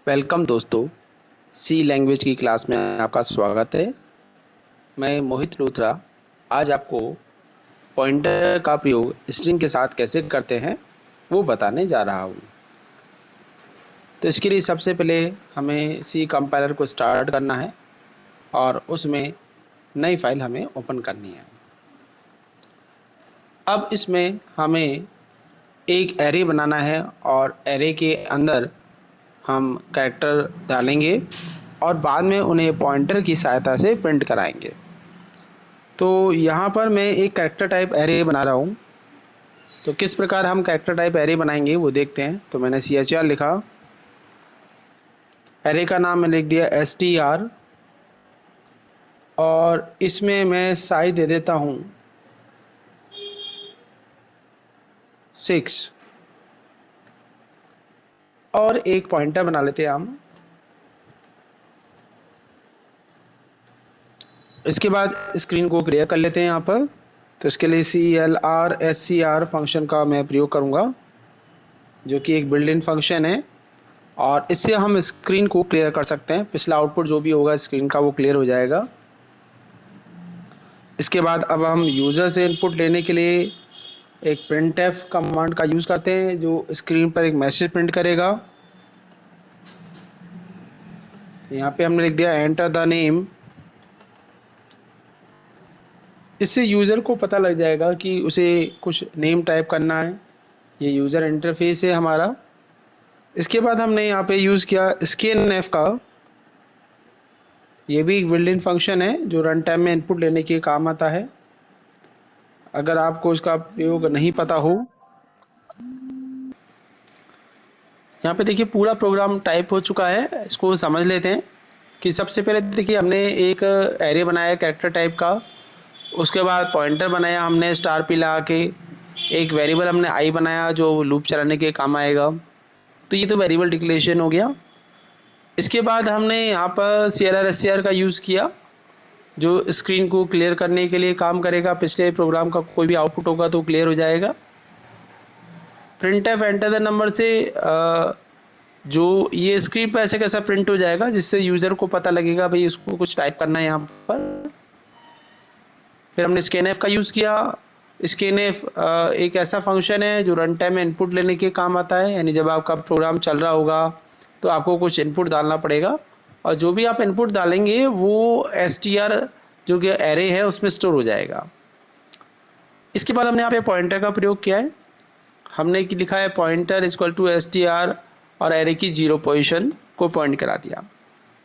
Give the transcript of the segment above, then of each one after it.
Welcome दोस्तों, सी language की class में आपका स्वागत है। मैं मोहित लूथरा आज आपको पॉइंटर का प्रयोग स्ट्रिंग के साथ कैसे करते हैं वो बताने जा रहा हूँ। तो इसके लिए सबसे पहले हमें सी कंपाइलर को स्टार्ट करना है और उसमें नई फाइल हमें ओपन करनी है। अब इसमें हमें एक एरे बनाना है और एरे के अंदर हम कैरेक्टर डालेंगे और बाद में उन्हें पॉइंटर की सहायता से प्रिंट कराएंगे। तो यहाँ पर मैं एक कैरेक्टर टाइप एरे बना रहा हूँ। तो किस प्रकार हम कैरेक्टर टाइप एरे बनाएंगे वो देखते हैं। तो मैंने CHR लिखा, एरे का नाम मैंने लिख दिया STR और इसमें मैं साइज दे देता हूँ 6 और एक पॉइंटर बना लेते हैं हम। इसके बाद स्क्रीन को क्लियर कर लेते हैं यहाँ पर। तो इसके लिए CLR SCR फंक्शन का मैं प्रयोग करूँगा जो कि एक बिल्ट इन फंक्शन है और इससे हम स्क्रीन को क्लियर कर सकते हैं। पिछला आउटपुट जो भी होगा स्क्रीन का वो क्लियर हो जाएगा। इसके बाद अब हम यूज़र से इनपुट लेने के लिए एक printf कमांड का यूज़ करते हैं जो स्क्रीन पर एक मैसेज प्रिंट करेगा। यहाँ पे हमने लिख दिया एंटर द नेम। इससे यूज़र को पता लग जाएगा कि उसे कुछ नेम टाइप करना है। ये यूज़र इंटरफेस है हमारा। इसके बाद हमने यहाँ पे यूज़ किया scanf का। ये भी एक बिल्ट इन फंक्शन है जो रन टाइम में इनपुट लेने के काम आता है। अगर आपको इसका प्रयोग नहीं पता हो, यहाँ पे देखिए पूरा प्रोग्राम टाइप हो चुका है। इसको समझ लेते हैं कि सबसे पहले देखिए हमने एक एरे बनाया कैरेक्टर टाइप का, उसके बाद पॉइंटर बनाया हमने स्टार पी लगा के, एक वेरिएबल हमने आई बनाया जो लूप चलाने के काम आएगा। तो ये तो वेरिएबल डिक्लेरेशन हो गया। इसके बाद हमने यहाँ पर CLR SCR का यूज़ किया जो स्क्रीन को क्लियर करने के लिए काम करेगा। पिछले प्रोग्राम का कोई भी आउटपुट होगा तो क्लियर हो जाएगा। printf एंटर द नंबर से जो ये स्क्रीन पर ऐसे कैसा प्रिंट हो जाएगा जिससे यूज़र को पता लगेगा भाई इसको कुछ टाइप करना है यहाँ पर। फिर हमने scanf का यूज़ किया। scanf एक ऐसा फंक्शन है जो रन टाइम में इनपुट लेने के काम आता है। यानी जब आपका प्रोग्राम चल रहा होगा तो आपको कुछ इनपुट डालना पड़ेगा और जो भी आप इनपुट डालेंगे वो STR जो कि एरे है उसमें स्टोर हो जाएगा। इसके बाद हमने यहाँ पे पॉइंटर का प्रयोग किया है। हमने लिखा है पॉइंटर इक्वल टू STR और एरे की 0 पोजीशन को पॉइंट करा दिया।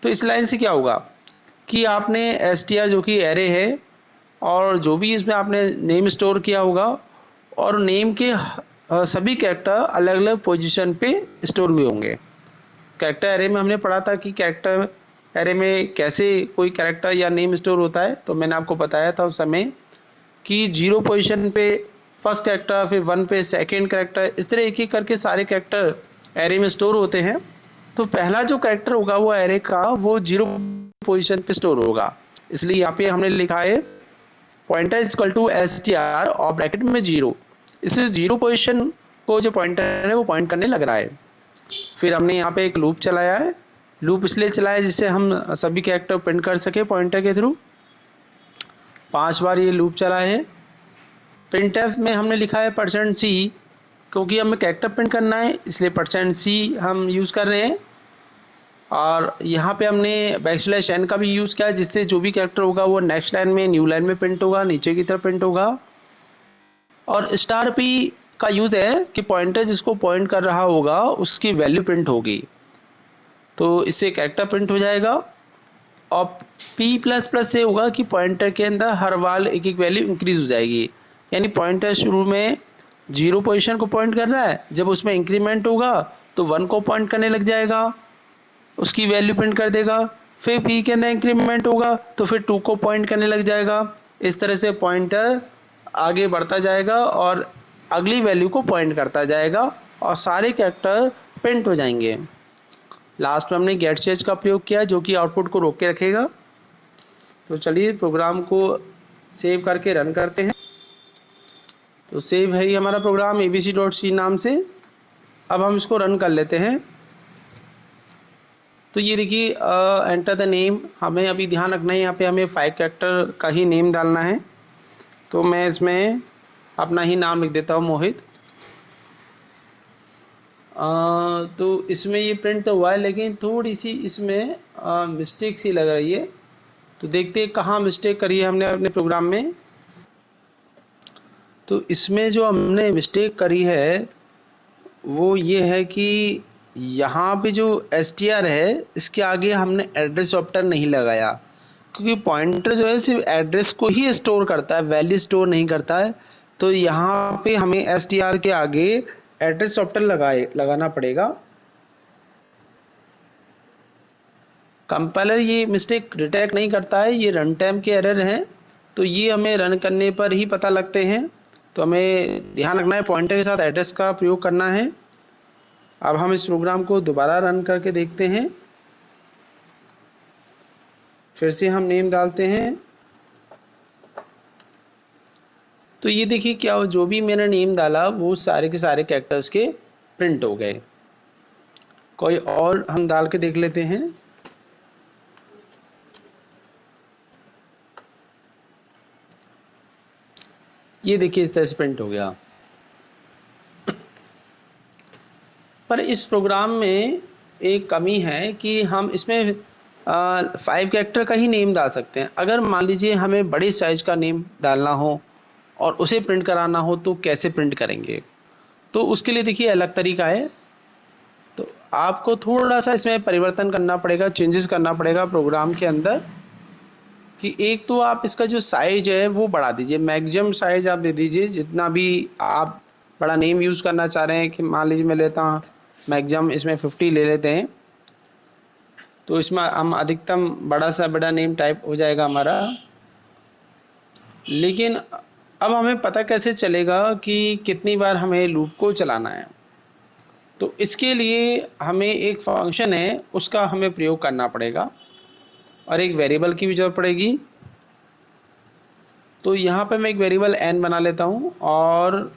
तो इस लाइन से क्या होगा कि आपने STR जो कि एरे है और जो भी इसमें आपने नेम स्टोर किया होगा और नेम के सभी कैरेक्टर अलग अलग पोजीशन पे स्टोर हुए होंगे। कैरेक्टर एरे में हमने पढ़ा था कि कैरेक्टर एरे में कैसे कोई कैरेक्टर या नेम स्टोर होता है। तो मैंने आपको बताया था उस समय कि 0 पोजीशन पे फर्स्ट कैरेक्टर, फिर 1 पे सेकंड कैरेक्टर, इस तरह एक एक करके सारे कैरेक्टर एरे में स्टोर होते हैं। तो पहला जो कैरेक्टर होगा वो एरे का वो 0 पोजीशन पे स्टोर होगा। इसलिए यहाँ पे हमने लिखा है पॉइंटर इक्वल टू STR और ब्रैकेट में 0। इससे 0 पोजीशन को जो पॉइंटर है वो पॉइंट करने लग रहा है। फिर हमने यहाँ पे एक लूप चलाया है। लूप इसलिए चलाया जिससे हम सभी कैरेक्टर प्रिंट कर सके पॉइंटर के थ्रू। 5 बार ये लूप चला है। printf में हमने लिखा है %c क्योंकि हमें कैरेक्टर प्रिंट करना है इसलिए %c हम यूज़ कर रहे हैं। और यहाँ पे हमने \n का भी यूज़ किया जिससे जो भी कैरेक्टर होगा वो नेक्स्ट लाइन में न्यू लाइन में प्रिंट होगा, नीचे की तरफ प्रिंट होगा। और $p का यूज़ है कि पॉइंटर जिसको पॉइंट कर रहा होगा उसकी वैल्यू प्रिंट होगी, तो इससे कैरेक्टर प्रिंट हो जाएगा। और p++ से होगा कि पॉइंटर के अंदर हर बार एक एक वैल्यू इंक्रीज हो जाएगी। यानी पॉइंटर शुरू में 0 पोजीशन को पॉइंट कर रहा है, जब उसमें इंक्रीमेंट होगा तो 1 को पॉइंट करने लग जाएगा, उसकी वैल्यू प्रिंट कर देगा। फिर p के अंदर इंक्रीमेंट होगा तो फिर 2 को पॉइंट करने लग जाएगा। इस तरह से पॉइंटर आगे बढ़ता जाएगा और अगली वैल्यू को पॉइंट करता जाएगा और सारे कैरेक्टर प्रिंट हो जाएंगे। लास्ट में हमने गेट चेंज का प्रयोग किया जो कि आउटपुट को रोक के रखेगा। तो चलिए प्रोग्राम को सेव करके रन करते हैं। तो सेव है ही हमारा प्रोग्राम abc.c नाम से। अब हम इसको रन कर लेते हैं। तो ये देखिए एंटर द नेम, हमें अभी ध्यान रखना है यहाँ पे हमें 5 कैरेक्टर का ही नेम डालना है। तो मैं इसमें अपना ही नाम लिख देता हूँ, मोहित। तो इसमें ये प्रिंट तो हुआ है, लेकिन थोड़ी सी इसमें मिस्टेक सी लग रही है। तो देखते हैं कहाँ मिस्टेक करी है हमने अपने प्रोग्राम में। तो इसमें जो हमने मिस्टेक करी है वो ये है कि यहाँ पे जो str है इसके आगे हमने एड्रेस ऑप्टर नहीं लगाया, क्योंकि पॉइंटर जो है सिर्फ एड्रेस को ही स्टोर करता है, वैल्यू स्टोर नहीं करता है। तो यहाँ पे हमें str के आगे एड्रेस ऑप्टर लगाना पड़ेगा। कंपाइलर ये मिस्टेक डिटेक्ट नहीं करता है, ये रन टाइम के एरर हैं, तो ये हमें रन करने पर ही पता लगते हैं। तो हमें ध्यान रखना है पॉइंटर के साथ एड्रेस का प्रयोग करना है। अब हम इस प्रोग्राम को दोबारा रन करके देखते हैं। फिर से हम नेम डालते हैं। तो ये देखिए क्या जो भी मैंने नेम डाला वो सारे के सारे कैरेक्टर्स के प्रिंट हो गए। कोई और हम डाल के देख लेते हैं। ये देखिए इस तरह से प्रिंट हो गया। पर इस प्रोग्राम में एक कमी है कि हम इसमें 5 कैरेक्टर का ही नेम डाल सकते हैं। अगर मान लीजिए हमें बड़े साइज का नेम डालना हो और उसे प्रिंट कराना हो तो कैसे प्रिंट करेंगे? तो उसके लिए देखिए अलग तरीका है। तो आपको थोड़ा सा इसमें परिवर्तन करना पड़ेगा, चेंजेस करना पड़ेगा प्रोग्राम के अंदर। कि एक तो आप इसका जो साइज है वो बढ़ा दीजिए, मैक्सिमम साइज आप दे दीजिए जितना भी आप बड़ा नेम यूज़ करना चाह रहे हैं। कि मान लीजिए मैं लेता हूँ मैक्सिमम इसमें 50 ले लेते हैं, तो इसमें हम अधिकतम बड़ा सा बड़ा नेम टाइप हो जाएगा हमारा। लेकिन अब हमें पता कैसे चलेगा कि कितनी बार हमें लूप को चलाना है? तो इसके लिए हमें एक फंक्शन है उसका हमें प्रयोग करना पड़ेगा और एक वेरिएबल की भी जरूरत पड़ेगी। तो यहाँ पे मैं एक वेरिएबल n बना लेता हूँ और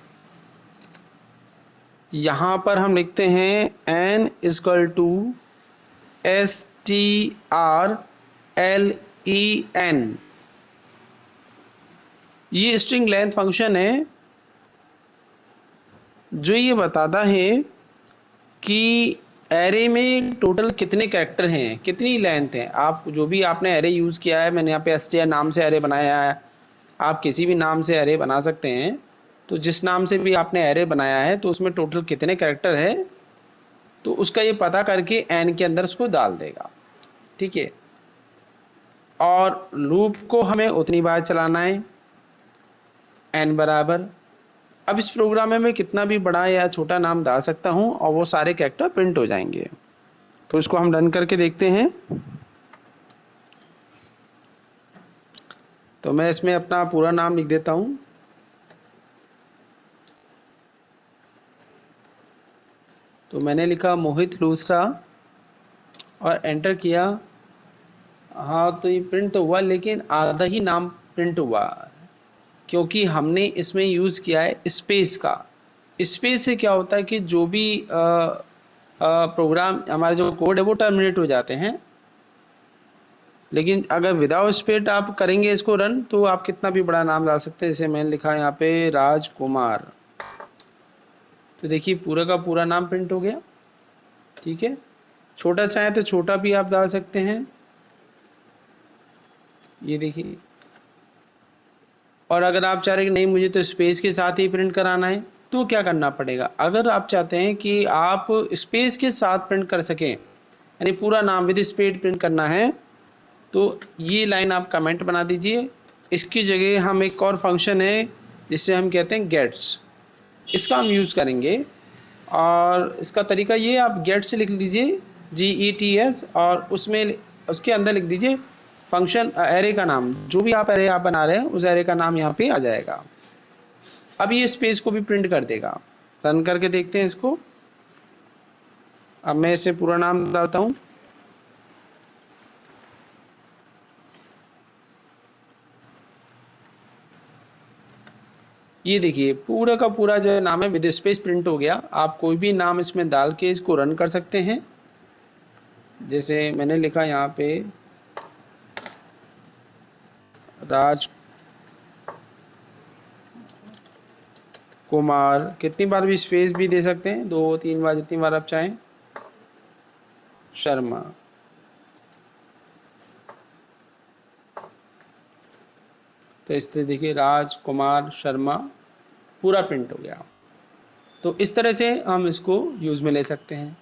यहाँ पर हम लिखते हैं n इक्वल टू strlen। ये स्ट्रिंग लेंथ फंक्शन है जो ये बताता है कि एरे में टोटल कितने कैरेक्टर हैं, कितनी लेंथ है। आप जो भी आपने एरे यूज़ किया है, मैंने यहाँ पे str नाम से एरे बनाया है, आप किसी भी नाम से एरे बना सकते हैं। तो जिस नाम से भी आपने एरे बनाया है तो उसमें टोटल कितने कैरेक्टर है तो उसका ये पता करके n के अंदर उसको डाल देगा। ठीक है, और लूप को हमें उतनी बार चलाना है n बराबर। अब इस प्रोग्राम में मैं कितना भी बड़ा या छोटा नाम डाल सकता हूं और वो सारे कैरेक्टर प्रिंट हो जाएंगे। तो इसको हम रन करके देखते हैं। तो मैं इसमें अपना पूरा नाम लिख देता हूं। तो मैंने लिखा मोहित लूसरा और एंटर किया। हाँ, तो ये प्रिंट तो हुआ लेकिन आधा ही नाम प्रिंट हुआ, क्योंकि हमने इसमें यूज़ किया है स्पेस का। स्पेस से क्या होता है कि जो भी प्रोग्राम हमारे जो कोड है वो टर्मिनेट हो जाते हैं। लेकिन अगर विदाउट स्पेस आप करेंगे इसको रन तो आप कितना भी बड़ा नाम डाल सकते हैं। जैसे मैंने लिखा है यहाँ पे राजकुमार, तो देखिए पूरा का पूरा नाम प्रिंट हो गया। ठीक है, छोटा चाहे तो छोटा भी आप डाल सकते हैं, ये देखिए। और अगर आप चाह रहे कि नहीं मुझे तो स्पेस के साथ ही प्रिंट कराना है तो क्या करना पड़ेगा? अगर आप चाहते हैं कि आप स्पेस के साथ प्रिंट कर सकें, यानी पूरा नाम विद स्पेस प्रिंट करना है, तो ये लाइन आप कमेंट बना दीजिए। इसकी जगह हम एक और फंक्शन है जिसे हम कहते हैं गेट्स, इसका हम यूज़ करेंगे। और इसका तरीका ये, आप गेट्स लिख लीजिए GETS और उसमें उसके अंदर लिख दीजिए फंक्शन एरे का नाम, जो भी आप एरे आप बना रहे हैं उस एरे का नाम यहाँ पे आ जाएगा। अब ये स्पेस को भी प्रिंट कर देगा। रन करके देखते हैं इसको। अब मैं इसे पूरा नाम डालता हूँ। ये देखिए पूरा का पूरा जो नाम है विद स्पेस प्रिंट हो गया। आप कोई भी नाम इसमें डाल के इसको रन कर सकते हैं। जैसे मैंने लिखा यहाँ पे राज कुमार, कितनी बार भी स्पेस भी दे सकते हैं, 2-3 बार, जितनी बार आप चाहें, शर्मा। तो इस तरह देखिए राज कुमार शर्मा पूरा प्रिंट हो गया। तो इस तरह से हम इसको यूज में ले सकते हैं।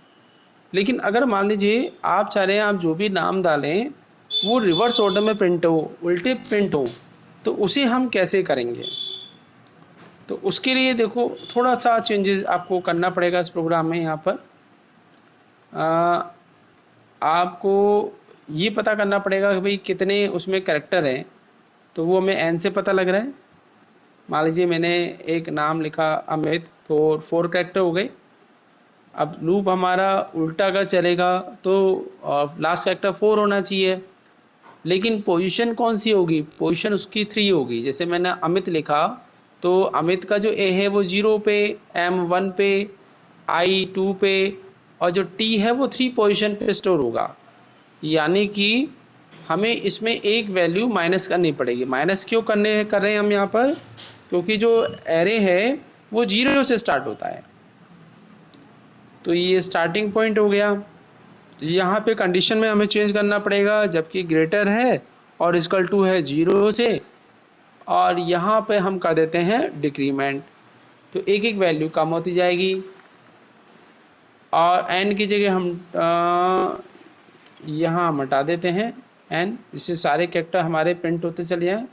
लेकिन अगर मान लीजिए आप चाह रहे हैं आप जो भी नाम डालें वो रिवर्स ऑर्डर में प्रिंट हो, उल्टे प्रिंट हो, तो उसे हम कैसे करेंगे? तो उसके लिए देखो थोड़ा सा चेंजेस आपको करना पड़ेगा इस प्रोग्राम में। यहाँ पर आपको ये पता करना पड़ेगा कि भाई कितने उसमें कैरेक्टर हैं। तो वो हमें एन से पता लग रहा है। मान लीजिए मैंने एक नाम लिखा अमित, तो 4 कैरेक्टर हो गए। अब लूप हमारा उल्टा अगर चलेगा तो लास्ट कैरेक्टर 4 होना चाहिए, लेकिन पोजीशन कौन सी होगी? पोजीशन उसकी 3 होगी। जैसे मैंने अमित लिखा तो अमित का जो ए है वो 0 पे, एम 1 पे, आई 2 पे, और जो टी है वो 3 पोजीशन पे स्टोर होगा। यानी कि हमें इसमें एक वैल्यू माइनस करनी पड़ेगी। माइनस क्यों कर रहे हैं हम यहाँ पर? क्योंकि जो एरे है वो 0 से स्टार्ट होता है। तो ये स्टार्टिंग पॉइंट हो गया। यहाँ पे कंडीशन में हमें चेंज करना पड़ेगा, जबकि ग्रेटर है और इक्वल टू है 0 से, और यहाँ पे हम कर देते हैं डिक्रीमेंट। तो एक एक वैल्यू कम होती जाएगी, और n की जगह हम यहाँ हम हटा देते हैं n, जिससे सारे कैरेक्टर हमारे प्रिंट होते चले जाएं।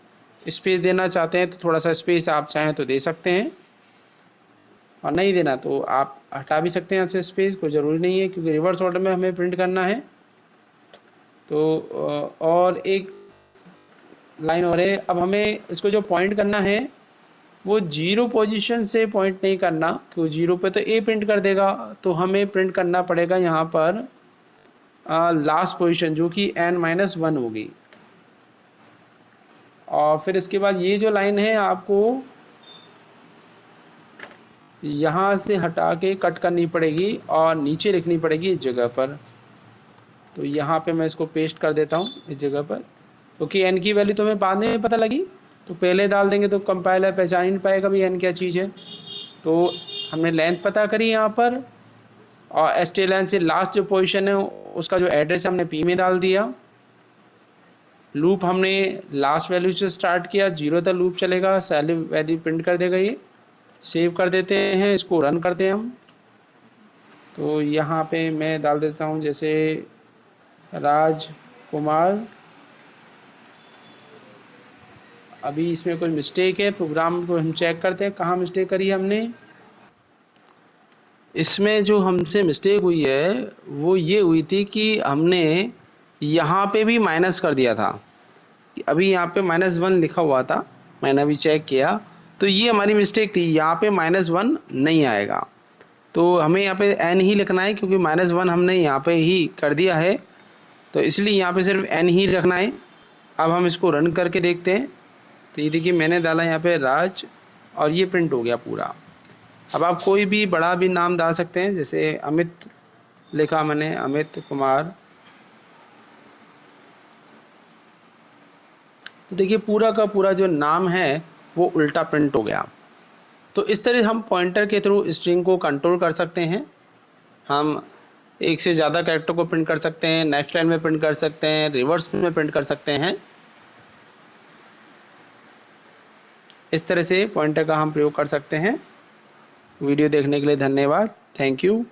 स्पेस देना चाहते हैं तो थोड़ा सा स्पेस आप चाहें तो दे सकते हैं, और नहीं देना तो आप हटा भी सकते हैं ऐसे स्पेस, कोई ज़रूरी नहीं है, क्योंकि रिवर्स ऑर्डर में हमें प्रिंट करना है। तो और एक लाइन और है। अब हमें इसको जो पॉइंट करना है वो 0 पोजीशन से पॉइंट नहीं करना, क्योंकि 0 पे तो ए प्रिंट कर देगा। तो हमें प्रिंट करना पड़ेगा यहाँ पर लास्ट पोजीशन, जो कि n-1 होगी। और फिर इसके बाद ये जो लाइन है आपको यहाँ से हटा के कट करनी पड़ेगी और नीचे लिखनी पड़ेगी इस जगह पर। तो यहाँ पे मैं इसको पेस्ट कर देता हूँ इस जगह पर, क्योंकि n की वैल्यू तो हमें बाद में पता लगी, तो पहले डाल देंगे तो कंपाइलर पहचान ही नहीं पाएगा भी n क्या चीज़ है। तो हमने लेंथ पता करी यहाँ पर, और stlen से लास्ट जो पोजीशन है उसका जो एड्रेस हमने p में डाल दिया। लूप हमने लास्ट वैल्यू से स्टार्ट किया, 0 तक लूप चलेगा, सैलरी वैल्यू प्रिंट कर देगा। ये सेव कर देते हैं, इसको रन करते हैं हम। तो यहाँ पे मैं डाल देता हूँ जैसे राज कुमार। अभी इसमें कोई मिस्टेक है, प्रोग्राम को हम चेक करते हैं कहाँ मिस्टेक करी हमने। इसमें जो हमसे मिस्टेक हुई है वो ये हुई थी कि हमने यहाँ पे भी माइनस कर दिया था। अभी यहाँ पे -1 लिखा हुआ था, मैंने अभी चेक किया, तो ये हमारी मिस्टेक थी। यहाँ पे -1 नहीं आएगा, तो हमें यहाँ पे n ही लिखना है, क्योंकि -1 हमने यहाँ पे ही कर दिया है, तो इसलिए यहाँ पे सिर्फ n ही रखना है। अब हम इसको रन करके देखते हैं। तो ये देखिए मैंने डाला यहाँ पे राज, और ये प्रिंट हो गया पूरा। अब आप कोई भी बड़ा भी नाम डाल सकते हैं, जैसे अमित लिखा मैंने, अमित कुमार। तो देखिए पूरा का पूरा जो नाम है वो उल्टा प्रिंट हो गया। तो इस तरह हम पॉइंटर के थ्रू स्ट्रिंग को कंट्रोल कर सकते हैं। हम एक से ज़्यादा कैरेक्टर को प्रिंट कर सकते हैं, नेक्स्ट लाइन में प्रिंट कर सकते हैं, रिवर्स में प्रिंट कर सकते हैं। इस तरह से पॉइंटर का हम प्रयोग कर सकते हैं। वीडियो देखने के लिए धन्यवाद। Thank you.